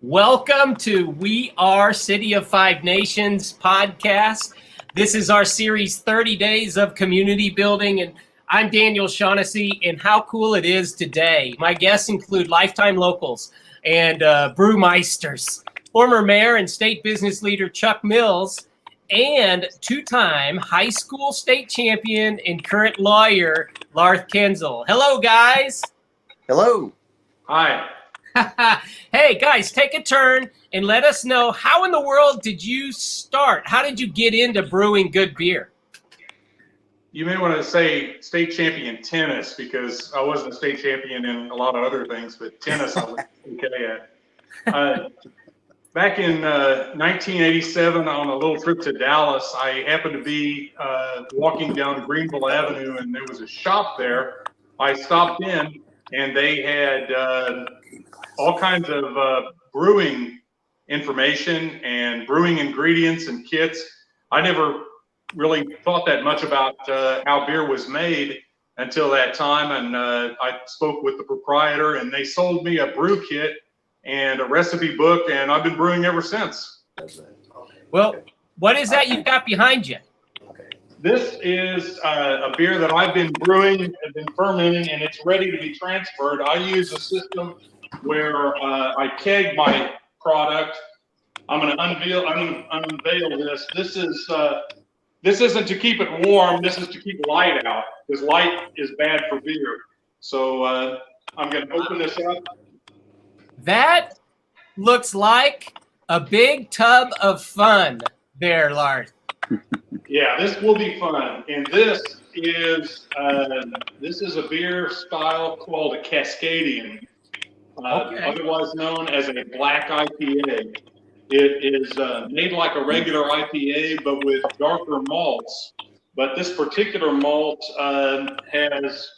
Welcome to We Are City of Five Nations podcast. This is our series, 30 Days of Community Building, and I'm Daniel Shaughnessy, and how cool it is today. My guests include lifetime locals and Brewmeisters, former mayor and state business leader Chuck Mills, and two-time high school state champion and current lawyer Larth Kienzle. Hello, guys. Hello. Hi. Hey, guys, take a turn and let us know, how in the world did you start? How did you get into brewing good beer? You may want to say state champion tennis, because I wasn't a state champion in a lot of other things, but tennis I was okay at. Back in 1987, on a little trip to Dallas, I happened to be walking down Greenville Avenue, and there was a shop there. I stopped in, and they had all kinds of brewing information and brewing ingredients and kits. I never really thought that much about how beer was made until that time, and I spoke with the proprietor, and they sold me a brew kit and a recipe book, and I've been brewing ever since. Well, what is that you've got behind you? This is a beer that I've been brewing and been fermenting, and it's ready to be transferred. I use a system where I keg my product. I'm going to unveil this. This isn't to keep it warm. This is to keep light out, because light is bad for beer. So I'm going to open this up. That looks like a big tub of fun there, Larth. Yeah, this will be fun. And this is a beer style called a Cascadian, otherwise known as a black IPA. It is made like a regular IPA, but with darker malts. But this particular malt has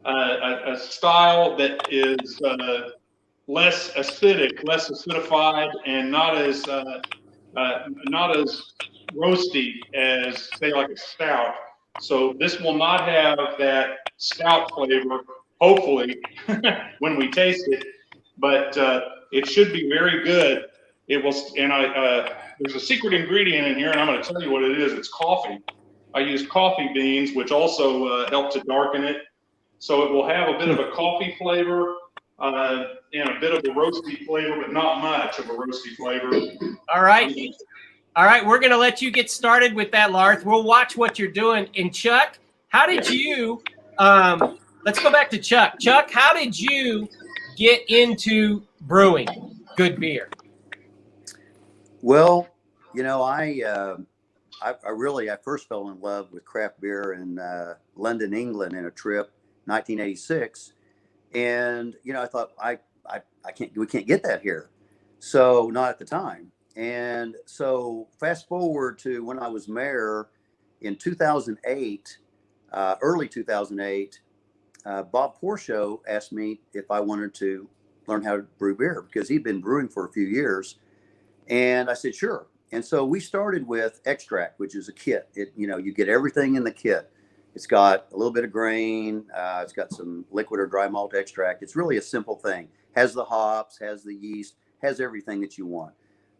a style that is less acidic, less acidified, and not as roasty as, say, like a stout. So this will not have that stout flavor, hopefully, when we taste it. But it should be very good. It will, and there's a secret ingredient in here, and I'm going to tell you what it is. It's coffee. I use coffee beans, which also help to darken it. So it will have a bit of a coffee flavor and a bit of a roasty flavor, but not much of a roasty flavor. All right. All right, we're going to let you get started with that, Larth. We'll watch what you're doing. And Chuck, how did you, let's go back to Chuck. Chuck, how did you get into brewing good beer? Well, you know, I first fell in love with craft beer in London, England, in a trip, 1986. And, you know, I thought we can't get that here. So not at the time. And so fast forward to when I was mayor in 2008, early 2008, Bob Porsche asked me if I wanted to learn how to brew beer, because he'd been brewing for a few years. And I said, sure. And so we started with extract, which is a kit. You get everything in the kit. It's got a little bit of grain. It's got some liquid or dry malt extract. It's really a simple thing. Has the hops, has the yeast, has everything that you want.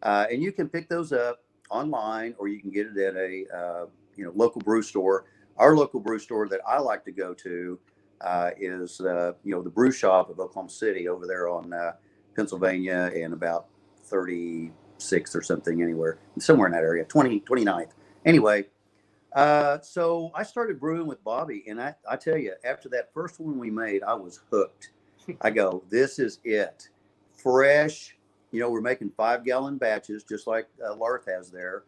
And you can pick those up online, or you can get it at a local brew store. Our local brew store that I like to go to is the brew shop of Oklahoma City over there on Pennsylvania and about 36th or something, somewhere in that area, 29th. Anyway, so I started brewing with Bobby, and I tell you, after that first one we made, I was hooked. I go, this is it. Fresh. We're making 5-gallon batches, just like Larth has there.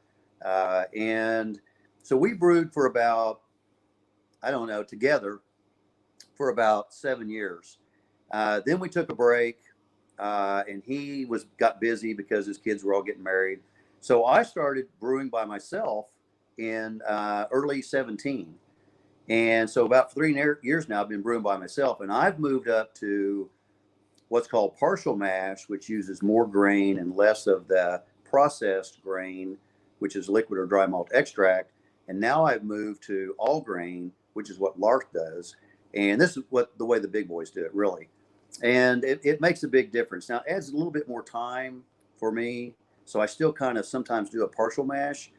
And so we brewed for about, together for about 7 years. Then we took a break, and he got busy because his kids were all getting married. So I started brewing by myself in early 17. And so about 3 years now, I've been brewing by myself. And I've moved up to what's called partial mash, which uses more grain and less of the processed grain, which is liquid or dry malt extract. And now I've moved to all grain, which is what Larth does. And this is the way the big boys do it, really. And it makes a big difference. Now, it adds a little bit more time for me. So I still kind of sometimes do a partial mash,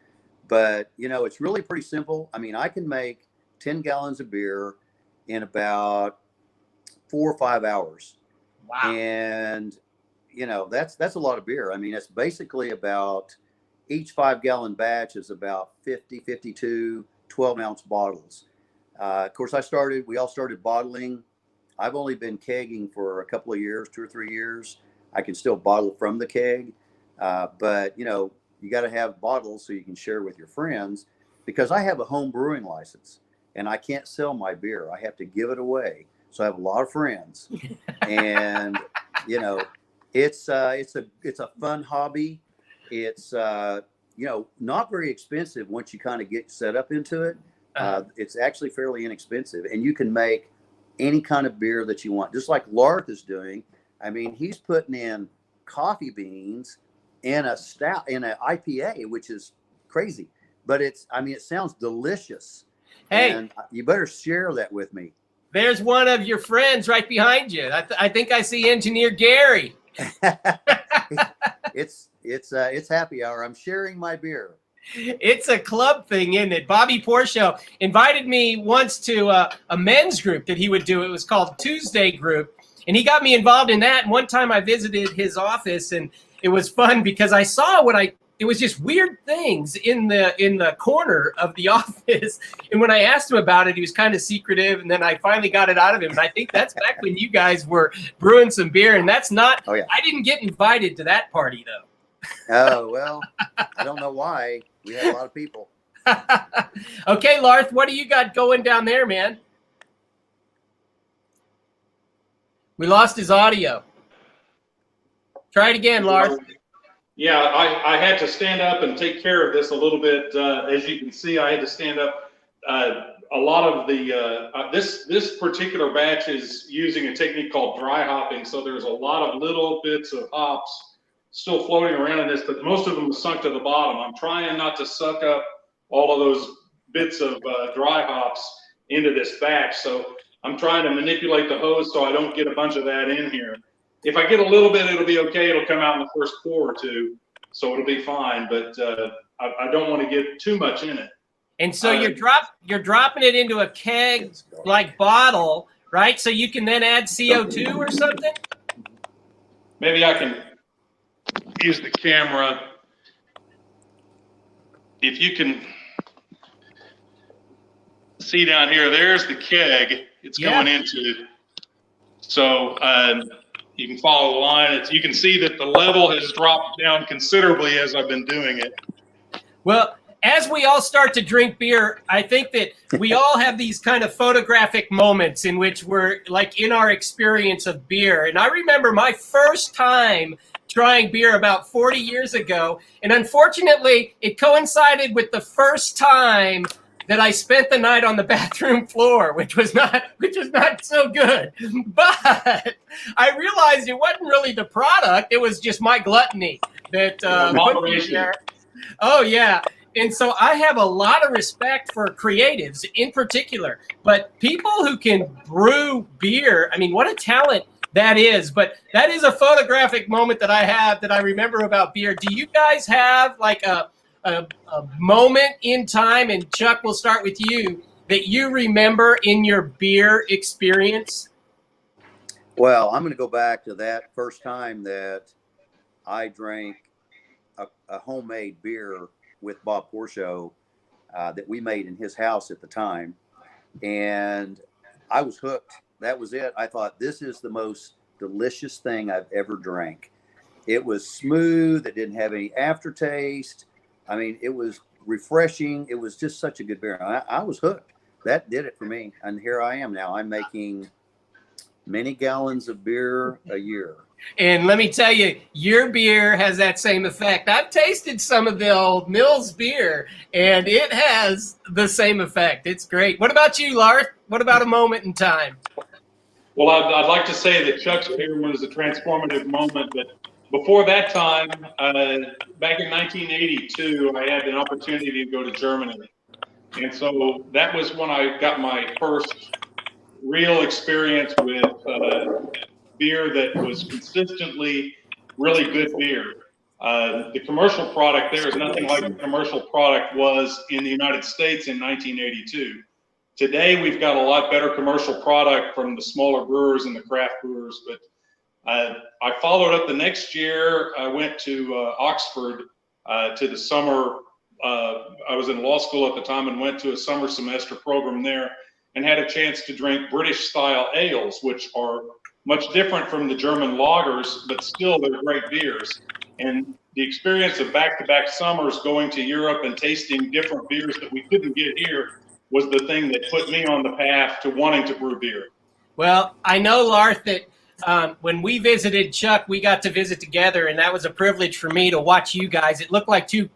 but it's really pretty simple. I mean, I can make 10 gallons of beer in about 4 or 5 hours. Wow. And, that's a lot of beer. I mean, it's basically about each 5-gallon batch is about 50, 52, 12-ounce bottles. Of course, we all started bottling. I've only been kegging for a couple of years, 2 or 3 years. I can still bottle from the keg. But, you got to have bottles so you can share with your friends, because I have a home brewing license and I can't sell my beer. I have to give it away. So I have a lot of friends, and, it's a fun hobby. It's, not very expensive once you kind of get set up into it. It's actually fairly inexpensive, and you can make any kind of beer that you want, just like Larth is doing. I mean, he's putting in coffee beans in a stout, in an IPA, which is crazy, but it sounds delicious. Hey, and you better share that with me. There's one of your friends right behind you. I think I see Engineer Gary. It's happy hour. I'm sharing my beer. It's a club thing, isn't it? Bobby Porcho invited me once to a men's group that he would do. It was called Tuesday Group, and he got me involved in that. And one time I visited his office, and it was fun because I saw it was just weird things in the corner of the office. And when I asked him about it, he was kind of secretive. And then I finally got it out of him. And I think that's back when you guys were brewing some beer. And that's not, oh, yeah. I didn't get invited to that party, though. Oh, well, I don't know why. We had a lot of people. Okay, Larth, what do you got going down there, man? We lost his audio. Try it again, Larth. Yeah, I had to stand up and take care of this a little bit. As you can see, I had to stand up. A lot of the this particular batch is using a technique called dry hopping. So there's a lot of little bits of hops still floating around in this, but most of them are sunk to the bottom. I'm trying not to suck up all of those bits of dry hops into this batch. So I'm trying to manipulate the hose so I don't get a bunch of that in here. If I get a little bit, it'll be okay. It'll come out in the first pour or two, so it'll be fine. But I don't want to get too much in it. And so you're dropping it into a keg like bottle, right? So you can then add CO2 or something? Maybe I can use the camera. If you can see down here, there's the keg it's going into. So you can follow the line. You can see that the level has dropped down considerably as I've been doing it. Well, as we all start to drink beer, I think that we all have these kind of photographic moments in which we're like in our experience of beer. And I remember my first time trying beer about 40 years ago. And unfortunately, it coincided with the first time that I spent the night on the bathroom floor, which was not so good. But I realized it wasn't really the product; it was just my gluttony that put me there. Oh yeah, and so I have a lot of respect for creatives in particular, but people who can brew beer. I mean, what a talent that is! But that is a photographic moment that I have that I remember about beer. Do you guys have like a moment in time, and Chuck, we'll start with you, that you remember in your beer experience? Well, I'm going to go back to that first time that I drank a homemade beer with Bob Porcho that we made in his house at the time. And I was hooked. That was it. I thought, this is the most delicious thing I've ever drank. It was smooth. It didn't have any aftertaste. I mean, it was refreshing. It was just such a good beer. I was hooked. That did it for me. And here I am now. I'm making many gallons of beer a year. And let me tell you, your beer has that same effect. I've tasted some of the old Mills beer, and it has the same effect. It's great. What about you, Larth? What about a moment in time? Well, I'd like to say that Chuck's beer was a transformative moment, but before that time, back in 1982, I had an opportunity to go to Germany. And so that was when I got my first real experience with beer that was consistently really good beer. The commercial product there is nothing like the commercial product was in the United States in 1982. Today, we've got a lot better commercial product from the smaller brewers and the craft brewers. But I followed up the next year. I went to Oxford to the summer. I was in law school at the time and went to a summer semester program there and had a chance to drink British-style ales, which are much different from the German lagers, but still they're great beers. And the experience of back-to-back summers going to Europe and tasting different beers that we couldn't get here was the thing that put me on the path to wanting to brew beer. Well, I know, Larth, that when we visited Chuck, we got to visit together, and that was a privilege for me to watch you guys. It looked like two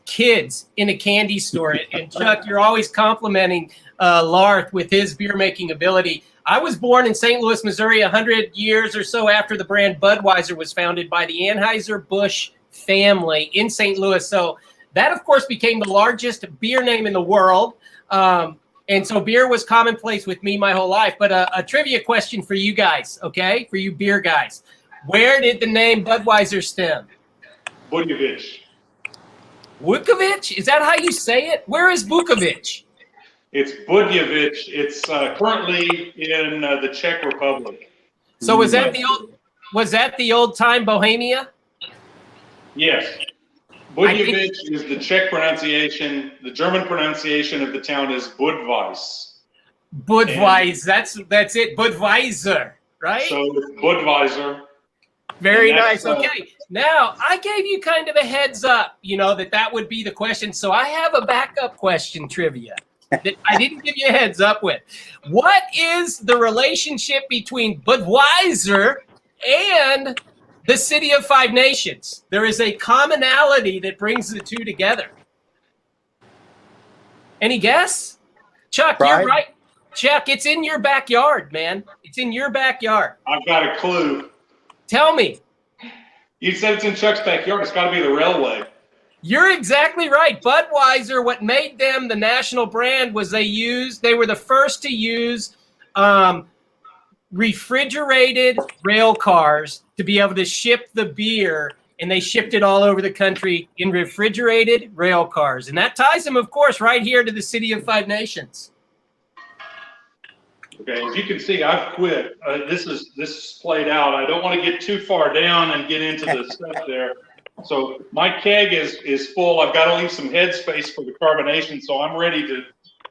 kids in a candy store. And Chuck, you're always complimenting Larth with his beer-making ability. I was born in St. Louis, Missouri, 100 years or so after the brand Budweiser was founded by the Anheuser-Busch family in St. Louis. So that, of course, became the largest beer name in the world. And so beer was commonplace with me my whole life. But a trivia question for you guys, okay? For you beer guys. Where did the name Budweiser stem? Bukovic. Vukovic? Is that how you say it? Where is Vukovic? It's Bukovic. It's currently in the Czech Republic. So was that the old time Bohemia? Yes. Bukovic is the Czech pronunciation. The German pronunciation of the town is Budweis. Budweis. That's it. Budweiser, right? So Budweiser. Very nice. Okay. Now, I gave you kind of a heads up, that would be the question. So I have a backup question trivia that I didn't give you a heads up with. What is the relationship between Budweiser and the City of Five Nations? There is a commonality that brings the two together. Any guess? Chuck, Pride? You're right. Chuck, it's in your backyard, man. It's in your backyard. I've got a clue. Tell me. You said it's in Chuck's backyard. It's got to be the railway. You're exactly right. Budweiser, what made them the national brand was they were the first to use refrigerated rail cars to be able to ship the beer, and they shipped it all over the country in refrigerated rail cars. And that ties them, of course, right here to the City of Five Nations. Okay, as you can see, I've quit. This is played out. I don't want to get too far down and get into the stuff there. So my keg is full. I've got to leave some head space for the carbonation, so I'm ready to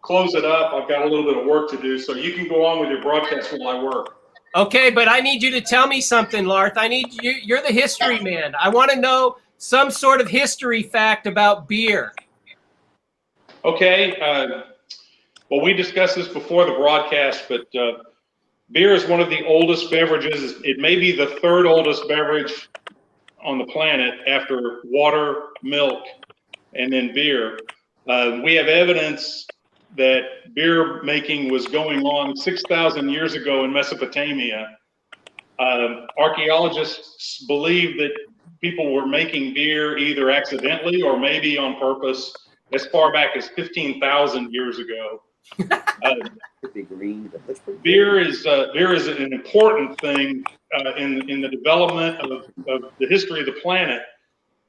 close it up. I've got a little bit of work to do, so you can go on with your broadcast while I work. Okay, but I need you to tell me something, Larth. I need you. You're the history man. I want to know some sort of history fact about beer. Okay. Well, we discussed this before the broadcast, but beer is one of the oldest beverages. It may be the third oldest beverage on the planet after water, milk, and then beer. We have evidence that beer making was going on 6,000 years ago in Mesopotamia. Archaeologists believe that people were making beer either accidentally or maybe on purpose as far back as 15,000 years ago. Beer is an important thing in the development of the history of the planet,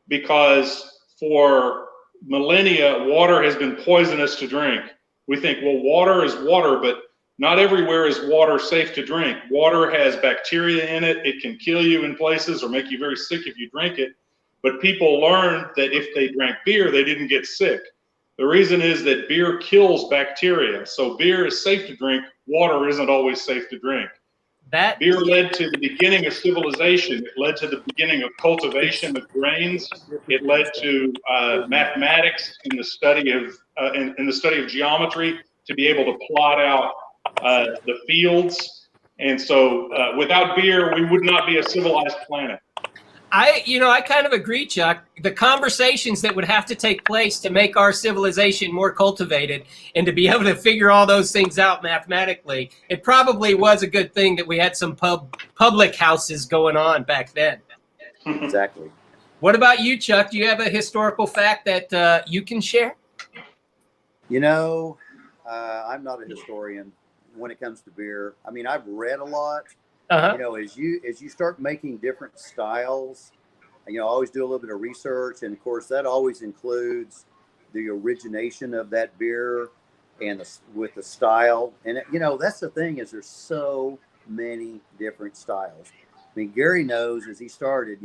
because for millennia water has been poisonous to drink. We think, well, water is water, but not everywhere is water safe to drink. Water has bacteria in it. It can kill you in places or make you very sick if you drink it. But people learned that if they drank beer, they didn't get sick. The reason is that beer kills bacteria. So beer is safe to drink. Water isn't always safe to drink. Beer led to the beginning of civilization. It led to the beginning of cultivation of grains. It led to mathematics in the study of geometry, to be able to plot out the fields. And so without beer, we would not be a civilized planet. I kind of agree, Chuck. The conversations that would have to take place to make our civilization more cultivated and to be able to figure all those things out mathematically, it probably was a good thing that we had some public houses going on back then. Exactly. What about you, Chuck? Do you have a historical fact that you can share? I'm not a historian when it comes to beer. I mean, I've read a lot. Uh-huh. As you start making different styles, I always do a little bit of research, and of course that always includes the origination of that beer and with the style. And that's the thing, is there's so many different styles. I mean, Gary knows, as he started,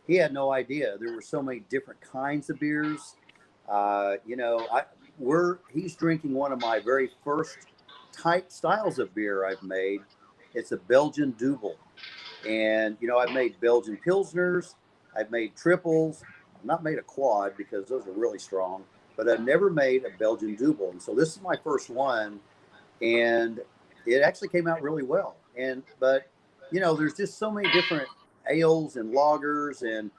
he had no idea there were so many different kinds of beers. He's drinking one of my very first type styles of beer I've made. It's a Belgian Double. And, I've made Belgian Pilsners, I've made triples. I've not made a quad because those are really strong, but I've never made a Belgian Double. And so this is my first one, and it actually came out really well. But there's just so many different ales and lagers, and,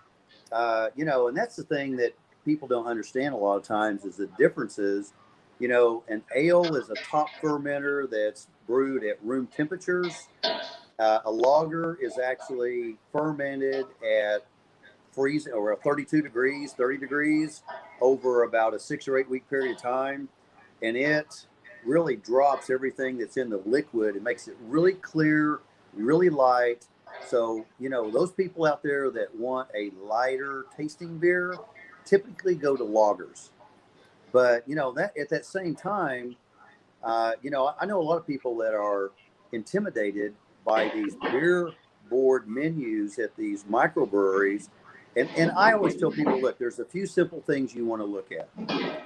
and that's the thing that people don't understand a lot of times, is the differences. An ale is a top fermenter that's brewed at room temperatures. A lager is actually fermented at freezing or 32 degrees, 30 degrees over about a 6 or 8 week period of time. And it really drops everything that's in the liquid. It makes it really clear, really light. So, those people out there that want a lighter tasting beer typically go to lagers. But, that at that same time, I know a lot of people that are intimidated by these beer board menus at these microbreweries. And I always tell people, look, there's a few simple things you want to look at.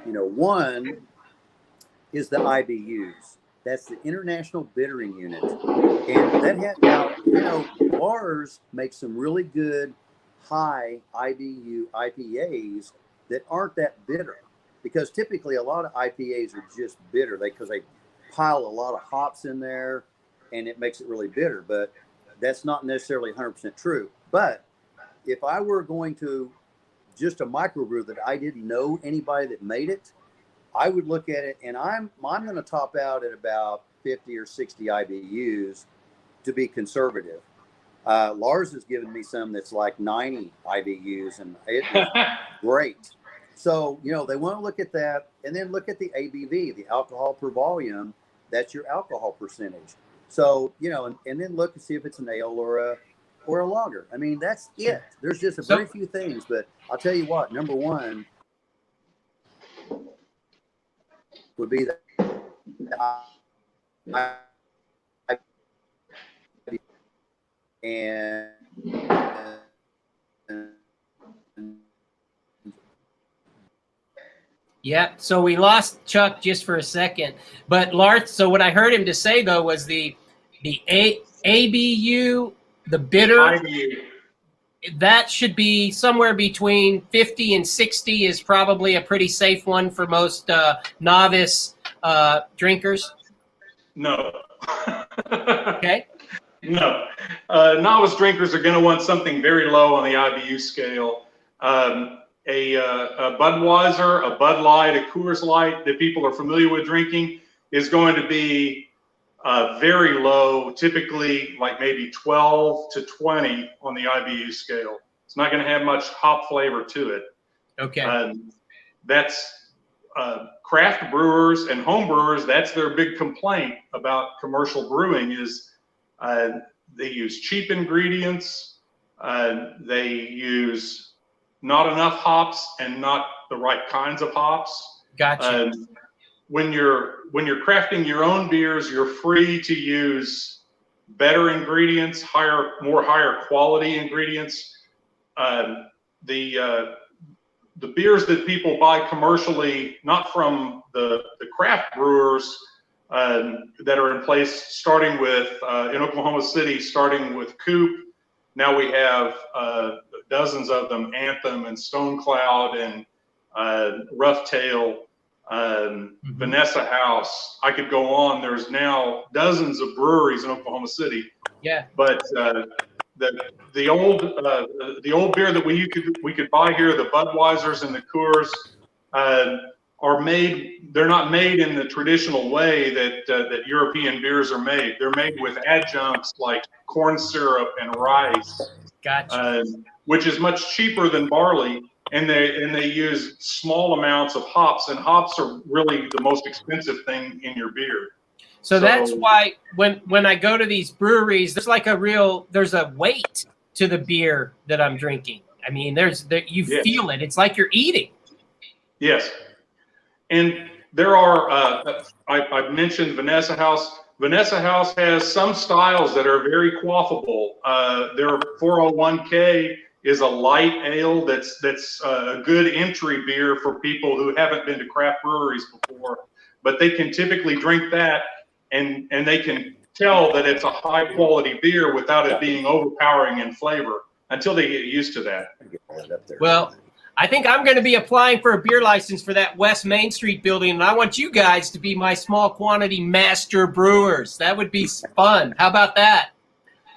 One is the IBUs. That's the International Bittering Unit. And that had, bars make some really good high IBU IPAs that aren't that bitter. Because typically a lot of IPAs are just bitter because they pile a lot of hops in there, and it makes it really bitter. But that's not necessarily 100% true. But if I were going to just a microbrew that I didn't know anybody that made it, I would look at it, and I'm going to top out at about 50 or 60 IBUs to be conservative. Lars has given me some that's like 90 IBUs, and it is great. So, they want to look at that, and then look at the ABV, the alcohol per volume. That's your alcohol percentage. So, and then look and see if it's an ale or a lager. I mean, that's it. There's just a very few things, but I'll tell you what, number one would be that and yeah, so we lost Chuck just for a second, but Larth. So what I heard him to say though was the ABU, the bitter, IBU. That should be somewhere between 50 and 60 is probably a pretty safe one for most novice drinkers. No. Okay. No. Novice drinkers are going to want something very low on the IBU scale. A Budweiser, a Bud Light, a Coors Light that people are familiar with drinking is going to be very low, typically like maybe 12 to 20 on the IBU scale. It's not going to have much hop flavor to it. Okay. That's craft brewers and home brewers. That's their big complaint about commercial brewing is they use cheap ingredients. They use not enough hops and not the right kinds of hops. Gotcha. When you're crafting your own beers, you're free to use better ingredients, higher quality ingredients. The beers that people buy commercially, not from the craft brewers that are in place, starting with in Oklahoma City, starting with Coop. Now we have dozens of them, Anthem and Stone Cloud and Rough Tail, Vanessa House. I could go on. There's now dozens of breweries in Oklahoma City. Yeah. But the old beer that we could buy here, the Budweisers and the Coors, are made. They're not made in the traditional way that European beers are made. They're made with adjuncts like corn syrup and rice. Gotcha. Which is much cheaper than barley, and they use small amounts of hops, and hops are really the most expensive thing in your beer. So that's why when I go to these breweries, there's a weight to the beer that I'm drinking. I mean, you Yes. feel it. It's like you're eating. Yes. And there are, I mentioned Vanessa House. Vanessa House has some styles that are very quaffable. Their 401k is a light ale that's a good entry beer for people who haven't been to craft breweries before, but they can typically drink that and they can tell that it's a high quality beer without it being overpowering in flavor until they get used to that. Well, I think I'm going to be applying for a beer license for that West Main Street building, and I want you guys to be my small quantity master brewers. That would be fun. How about that?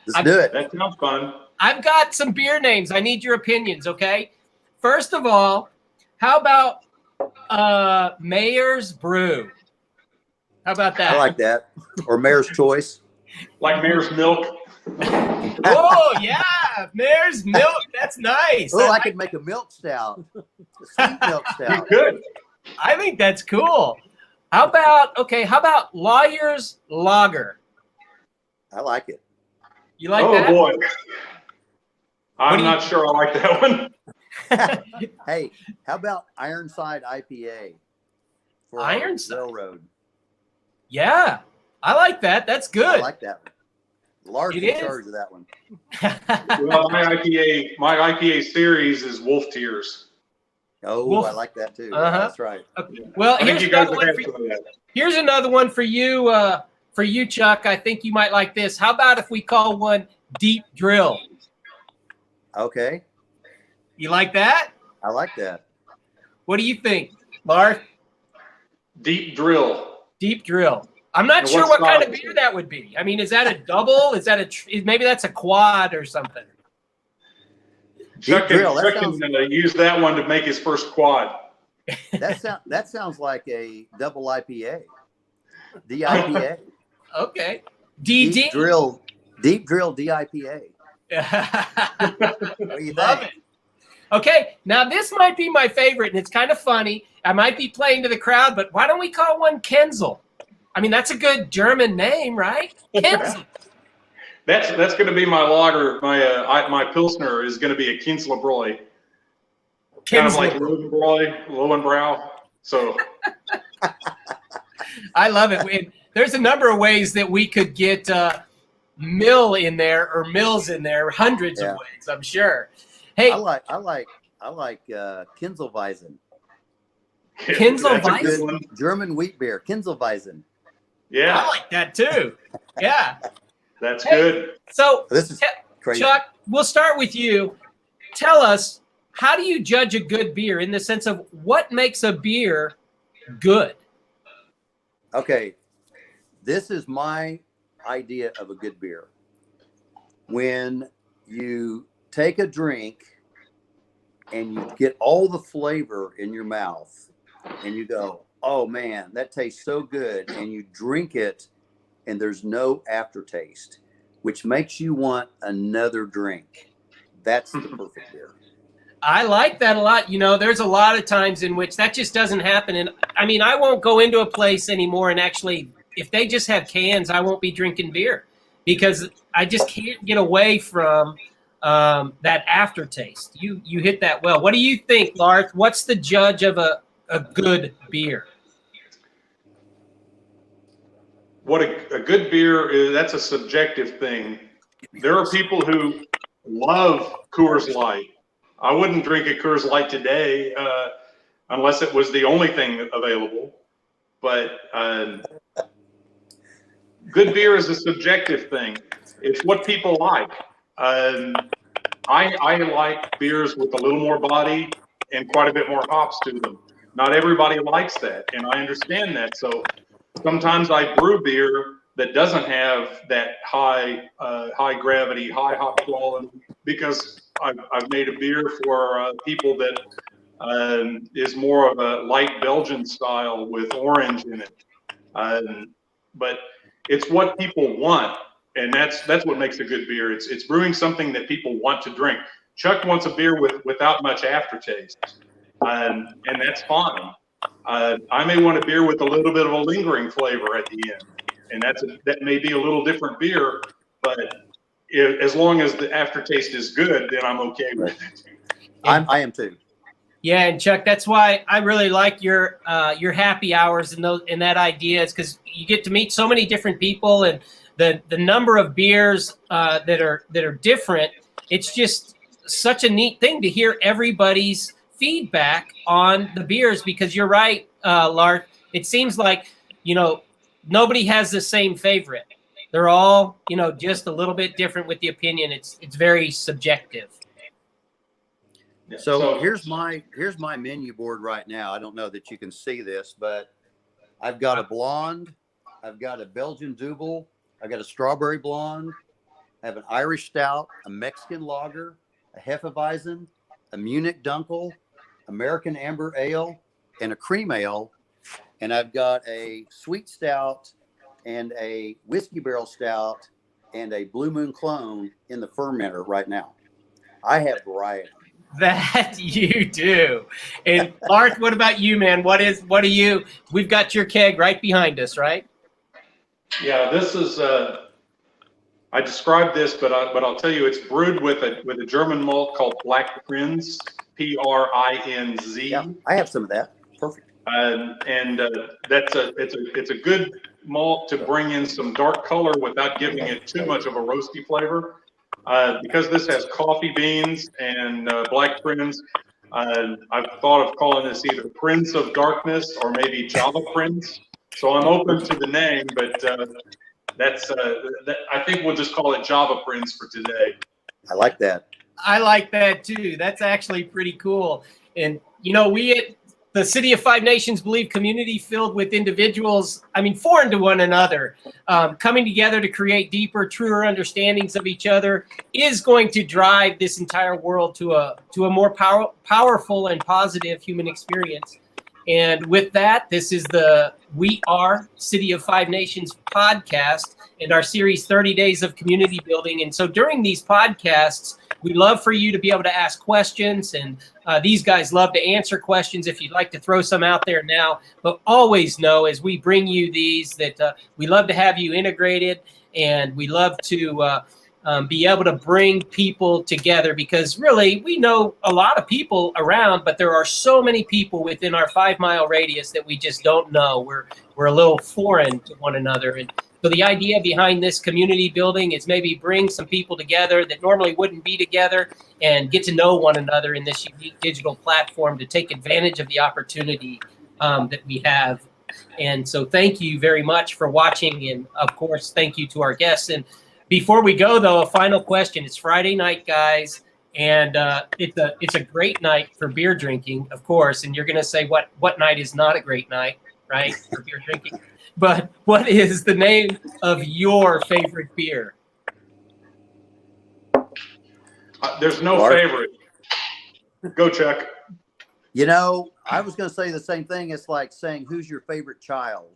Let's do it. That sounds fun. I've got some beer names. I need your opinions, okay? First of all, how about Mayor's Brew? How about that? I like that. Or Mayor's Choice. Like Mayor's Milk. Oh, yeah. Mayor's Milk. That's nice. Oh, I could make a milk stout. A sweet milk You stout. could. I think that's cool. How about Lawyer's Lager? I like it. You like Oh, that? boy. I'm do you- not sure I like that one. Hey, how about Ironside IPA? For Ironside? Railroad. Yeah, I like that. That's I good. like that one. Larth It in is. charge of that one. Well, my IPA series is Wolf Tears. Oh, Wolf. I like that too. Uh-huh. That's right. Well, I think here's you guys another would one have for some of that. Here's another one for you, Chuck. I think you might like this. How about if we call one Deep Drill? Okay. You like that? I like that. What do you think, Larth? Deep Drill. Deep Drill. I'm not And sure what what kind style of is beer it? that would be. I mean, is that a double? Is that maybe that's a quad or something? Chuck Drill, that can sounds- use that one to make his first quad. That sounds like a double IPA. DIPA. Okay. Deep DD. Drill DIPA. What do you Love think? it. Okay, now this might be my favorite, and it's kind of funny. I might be playing to the crowd, but why don't we call one Kienzle? I mean, that's a good German name, right? Kienzle. That's going to be my lager. My Pilsner is going to be a Kienzle kind of like Kienzle. Lowenbräu. So I love it. There's a number of ways that we could get mill in there or mills in there, hundreds of ways, I'm sure. Hey, I like Kinzelweizen. Kienzle that's a good Weizen? one. German wheat beer. Kinzelweizen. Yeah, I like that too. Yeah. that's Hey. good. So, This is crazy. Chuck, we'll start with you. Tell us, how do you judge a good beer in the sense of what makes a beer good? Okay, this is my idea of a good beer. When you take a drink and you get all the flavor in your mouth and you go, oh man, that tastes so good. And you drink it and there's no aftertaste, which makes you want another drink. That's the perfect beer. I like that a lot. You know, there's a lot of times in which that just doesn't happen. And I mean, I won't go into a place anymore and actually, if they just have cans, I won't be drinking beer because I just can't get away from that aftertaste. You hit that well. What do you think, Larth? What's the judge of a good beer? What a good beer is, that's a subjective thing. There are people who love Coors Light. I wouldn't drink a Coors Light today unless it was the only thing available. But good beer is a subjective thing. It's what people like. I like beers with a little more body and quite a bit more hops to them. Not everybody likes that, and I understand that. So sometimes I brew beer that doesn't have that high gravity, high hop quality because I've made a beer for people that is more of a light Belgian style with orange in it. But it's what people want, and that's what makes a good beer. It's brewing something that people want to drink. Chuck wants a beer without much aftertaste, and that's fine. I may want a beer with a little bit of a lingering flavor at the end, and that may be a little different beer, but as long as the aftertaste is good, then I'm okay with it. I am too. Yeah, and Chuck, that's why I really like your happy hours and that idea is because you get to meet so many different people and the number of beers that are different. It's just such a neat thing to hear everybody's feedback on the beers because you're right, Larth. It seems like nobody has the same favorite. They're all just a little bit different with the opinion. It's very subjective. So here's my menu board right now. I don't know that you can see this, but I've got a blonde, I've got a Belgian double, I've got a strawberry blonde, I have an Irish stout, a Mexican lager, a Hefeweizen, a Munich Dunkel, American amber ale, and a cream ale, and I've got a sweet stout and a whiskey barrel stout and a Blue Moon clone in the fermenter right now. I have variety. That you do. And Larth, what about you, man? What are you? We've got your keg right behind us, right? Yeah, this is. I described this, but I'll tell you, it's brewed with a German malt called Black Prinz, Prinz. Yeah, I have some of that. Perfect. It's a good malt to bring in some dark color without giving it too much of a roasty flavor. Because this has coffee beans and Black Prinz, I've thought of calling this either Prince of Darkness or maybe Java Prince. So I'm open to the name, but I think we'll just call it Java Prince for today. I like that. I like that too. That's actually pretty cool. And we at the City of Five Nations believe community filled with individuals, foreign to one another, coming together to create deeper, truer understandings of each other is going to drive this entire world to a more powerful and positive human experience. And with that, this is the We Are City of Five Nations podcast and our series 30 Days of Community Building. And so during these podcasts, we love for you to be able to ask questions, and these guys love to answer questions if you'd like to throw some out there now. But always know as we bring you these that we love to have you integrated, and we love to be able to bring people together because really we know a lot of people around, but there are so many people within our 5-mile radius that we just don't know. We're a little foreign to one another. And so the idea behind this community building is maybe bring some people together that normally wouldn't be together and get to know one another in this unique digital platform to take advantage of the opportunity that we have. And so thank you very much for watching. And of course, thank you to our guests. And before we go, though, a final question. It's Friday night, guys, and it's a great night for beer drinking, of course. And you're going to say what night is not a great night, right, for beer drinking? But what is the name of your favorite beer? There's no favorite. Go, Chuck. I was going to say the same thing. It's like saying, who's your favorite child?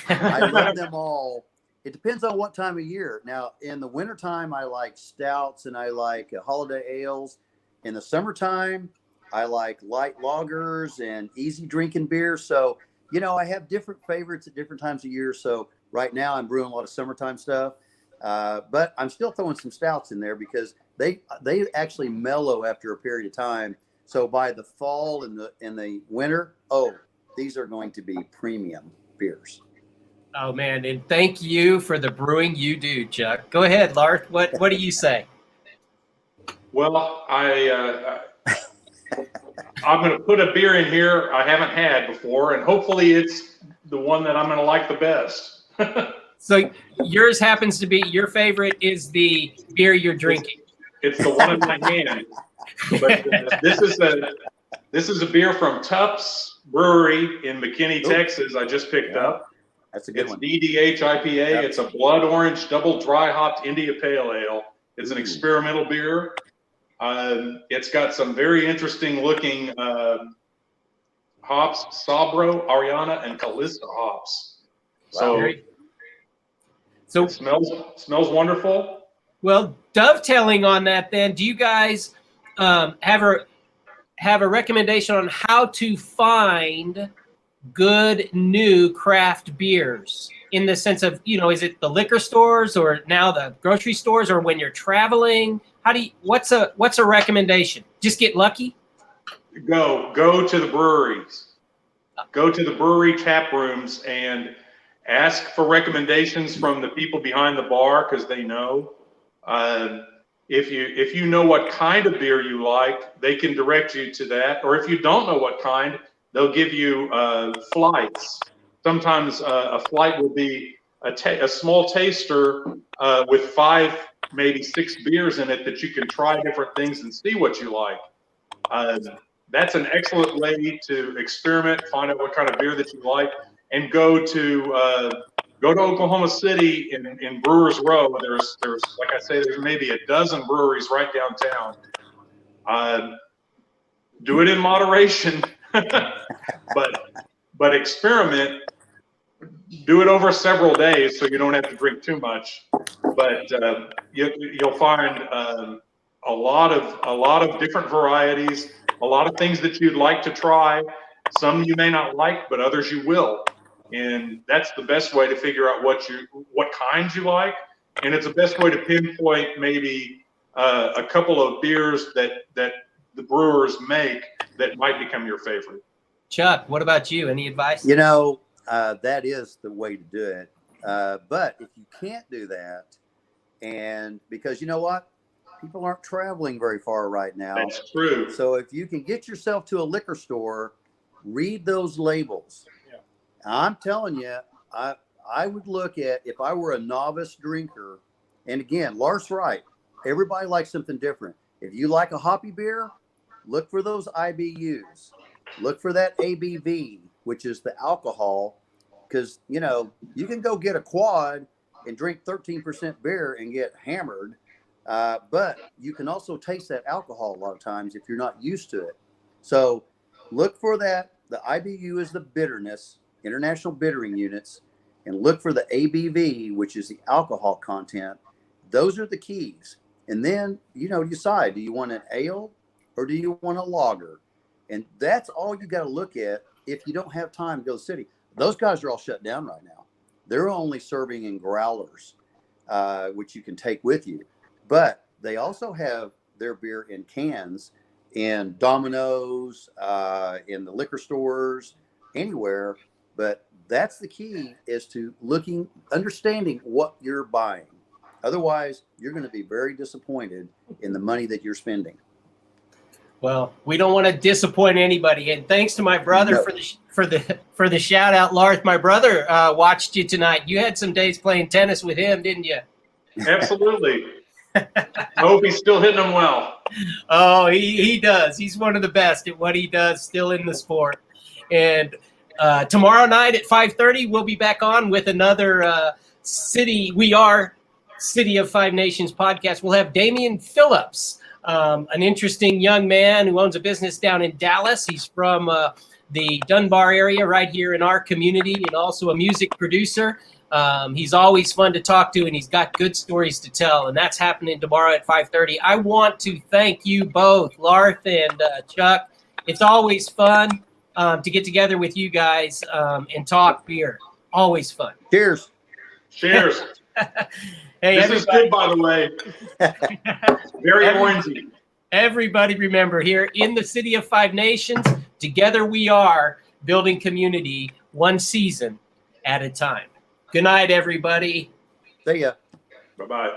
I love them all. It depends on what time of year. Now, in the wintertime, I like stouts and I like holiday ales. In the summertime, I like light lagers and easy drinking beer. So, I have different favorites at different times of year. So right now I'm brewing a lot of summertime stuff, but I'm still throwing some stouts in there because they actually mellow after a period of time. So by the fall and the winter, these are going to be premium beers. Oh man, and thank you for the brewing you do, Chuck. Go ahead, Larth. What do you say? Well, I'm going to put a beer in here I haven't had before, and hopefully it's the one that I'm going to like the best. So yours happens to be, your favorite is the beer you're drinking. It's the one in my hand. But this is a beer from Tufts Brewery in McKinney, Texas. I just picked up. That's a good one. It's DDH IPA. Yep. It's a blood orange double dry hopped India Pale Ale. It's an experimental beer. It's got some very interesting looking hops: Sabro, Ariana, and Calista hops. Wow. So it smells wonderful. Well, dovetailing on that, then, do you guys have a recommendation on how to find good new craft beers in the sense of, is it the liquor stores or now the grocery stores or when you're traveling? What's a recommendation? Just get lucky? Go to the breweries. Go to the brewery tap rooms and ask for recommendations from the people behind the bar because they know. If you know what kind of beer you like, they can direct you to that. Or if you don't know what kind, they'll give you flights. Sometimes a flight will be a small taster with 5, maybe 6 beers in it that you can try different things and see what you like. That's an excellent way to experiment, find out what kind of beer that you like, and go to Oklahoma City in Brewers Row. There's like I say, there's maybe a dozen breweries right downtown. Do it in moderation, but experiment. Do it over several days so you don't have to drink too much. But you'll find a lot of different varieties, a lot of things that you'd like to try. Some you may not like, but others you will. And that's the best way to figure out what kinds you like. And it's the best way to pinpoint maybe a couple of beers that the brewers make that might become your favorite. Chuck, what about you? Any advice? That is the way to do it. But if you can't do that, and because you know what? People aren't traveling very far right now. That's true. So if you can get yourself to a liquor store, read those labels. Yeah. I'm telling you, I would look at, if I were a novice drinker, and again, Larth's right. Everybody likes something different. If you like a hoppy beer, look for those IBUs. Look for that ABV, which is the alcohol, because, you can go get a quad and drink 13% beer and get hammered. But you can also taste that alcohol a lot of times if you're not used to it. So look for that. The IBU is the bitterness, international bittering units, and look for the ABV, which is the alcohol content. Those are the keys. And then, decide, do you want an ale or do you want a lager? And that's all you got to look at if you don't have time to go to the city. Those guys are all shut down right now. They're only serving in growlers, which you can take with you. But they also have their beer in cans in Domino's, in the liquor stores, anywhere. But that's the key, is to understanding what you're buying. Otherwise, you're going to be very disappointed in the money that you're spending. Well, we don't want to disappoint anybody. And thanks to my brother for the shout out, Larth. My brother watched you tonight. You had some days playing tennis with him, didn't you? Absolutely. I hope he's still hitting them well. Oh, he does. He's one of the best at what he does, still in the sport. And tomorrow night at 5:30, we'll be back on with another City of Five Nations podcast. We'll have Damian Phillips, an interesting young man who owns a business down in Dallas. He's from the Dunbar area right here in our community, and also a music producer. He's always fun to talk to, and he's got good stories to tell, and that's happening tomorrow at 5:30. I want to thank you both, Larth and Chuck. It's always fun to get together with you guys and talk beer. Always fun. Cheers. Cheers. Hey, this is good, by the way. Very orangey. Everybody remember, here in the City of Five Nations, together we are building community one season at a time. Good night, everybody. See ya. Bye-bye.